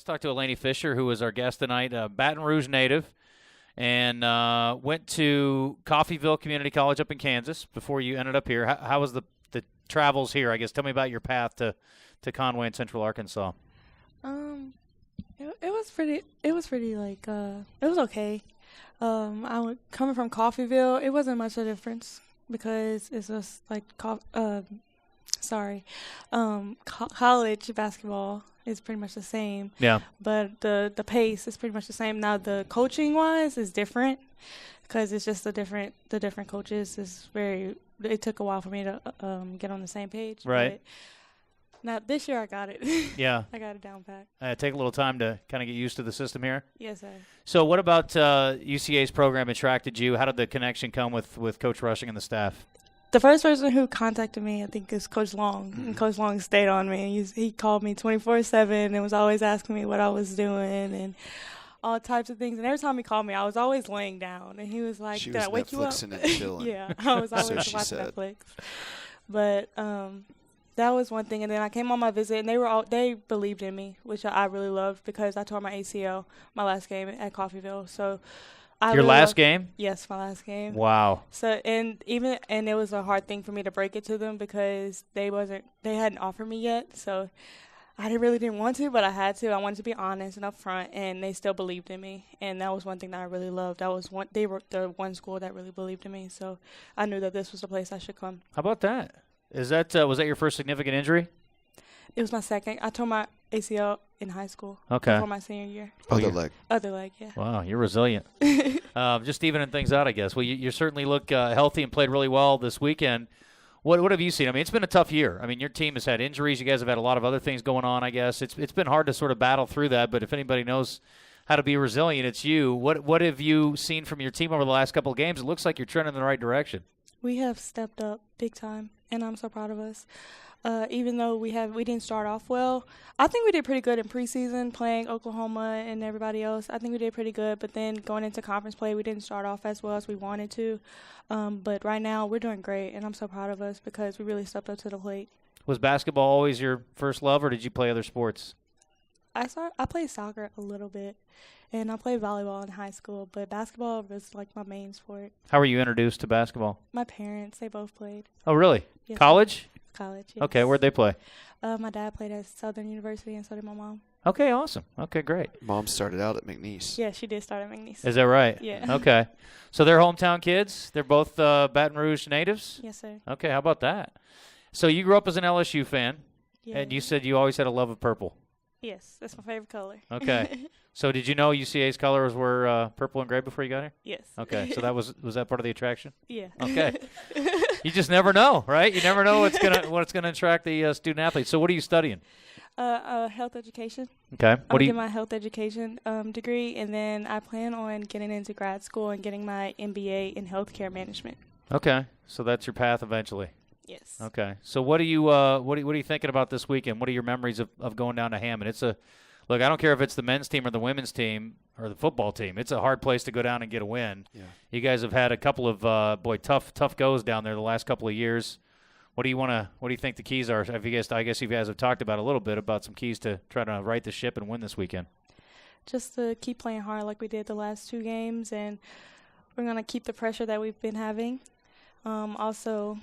Let's talk to Alanie Fisher, who is our guest tonight, Baton Rouge native, and went to Coffeyville Community College up in Kansas before you ended up here. How was the travels here? I guess tell me about your path to Conway in Central Arkansas. It was pretty it was okay. Coming from Coffeyville, it wasn't much of a difference because it's just like college basketball is pretty much the same. Yeah. But the pace is pretty much the same. Now the coaching wise is different because it's just the different coaches is very. It took a while for me to get on the same page. Right. Now this year I got it. Yeah. I got it down pat. Take a little time to kind of get used to the system here. Yes, sir. So what about UCA's program attracted you? How did the connection come with Coach Rushing and the staff? The first person who contacted me, I think, is Coach Long. And Coach Long stayed on me. He called me 24/7 and was always asking me what I was doing and all types of things. And every time he called me, I was always laying down. And he was like, she did was I wake you up? Netflixing and chilling. Yeah, I was always So watching said. Netflix. But that was one thing. And then I came on my visit, and they believed in me, which I really loved because I tore my ACL my last game at Coffeyville. So Your last game? Yes, my last game. Wow. So and it was a hard thing for me to break it to them because they hadn't offered me yet. So I really didn't want to, but I had to. I wanted to be honest and upfront, and they still believed in me. And that was one thing that I really loved. They were the one school that really believed in me. So I knew that this was the place I should come. How about that? Was that your first significant injury? It was my second. I tore my ACL in high school. Okay. Before my senior year. Other leg. Yeah. Wow, you're resilient. Just evening things out, I guess. Well, you certainly look healthy and played really well this weekend. What have you seen? I mean, it's been a tough year. I mean, your team has had injuries. You guys have had a lot of other things going on, I guess. It's been hard to sort of battle through that, but if anybody knows how to be resilient, it's you. What have you seen from your team over the last couple of games? It looks like you're trending in the right direction. We have stepped up big time, and I'm so proud of us. Even though we didn't start off well, I think we did pretty good in preseason playing Oklahoma and everybody else. I think we did pretty good, but then going into conference play, we didn't start off as well as we wanted to. But right now, we're doing great, and I'm so proud of us because we really stepped up to the plate. Was basketball always your first love, or did you play other sports? I played soccer a little bit, and I played volleyball in high school, but basketball was like my main sport. How were you introduced to basketball? My parents, they both played. Oh, really? Yes, College? College, yes. Okay, where'd they play? My dad played at Southern University, and so did my mom. Okay, awesome. Okay, great. Mom started out at McNeese. Yeah, she did start at McNeese. Is that right? Yeah. Okay. So they're hometown kids? They're both Baton Rouge natives? Yes, sir. Okay, how about that? So you grew up as an LSU fan, Yeah. and you said you always had a love of purple. Yes, that's my favorite color. Okay. So did you know UCA's colors were purple and gray before you got here? Yes. Okay, so was that part of the attraction? Yeah. Okay. You just never know, right? You never know what's gonna attract the student athlete. So what are you studying? Health education. Okay. I'm getting my health education degree, and then I plan on getting into grad school and getting my MBA in healthcare management. Okay. So that's your path eventually. Yes. Okay. So what are you thinking about this weekend? What are your memories of going down to Hammond? Look, I don't care if it's the men's team or the women's team or the football team. It's a hard place to go down and get a win. Yeah. You guys have had a couple of tough goes down there the last couple of years. What do you think the keys are? I guess you guys have talked about a little bit about some keys to try to right the ship and win this weekend. Just to keep playing hard like we did the last two games, and we're going to keep the pressure that we've been having. Also,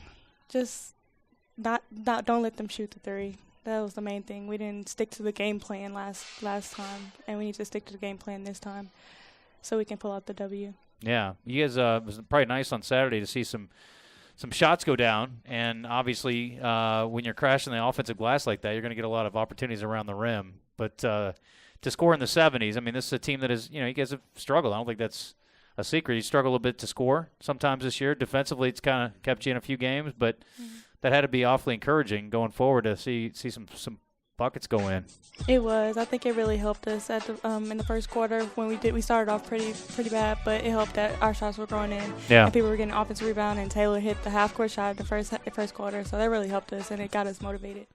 just don't let them shoot the three. That was the main thing. We didn't stick to the game plan last time, and we need to stick to the game plan this time so we can pull out the W. Yeah. You guys, it was probably nice on Saturday to see some shots go down, and obviously when you're crashing the offensive glass like that, you're going to get a lot of opportunities around the rim. But to score in the 70s, I mean, this is a team that is, you guys have struggled. I don't think that's a secret. You struggle a little bit to score sometimes this year. Defensively, it's kind of kept you in a few games, but that had to be awfully encouraging going forward to see some buckets go in. It was. I think it really helped us at the in the first quarter when we started off pretty bad, but it helped that our shots were going in. Yeah. And people were getting offensive rebound, and Taylor hit the half-court shot in the first quarter, so that really helped us, and it got us motivated.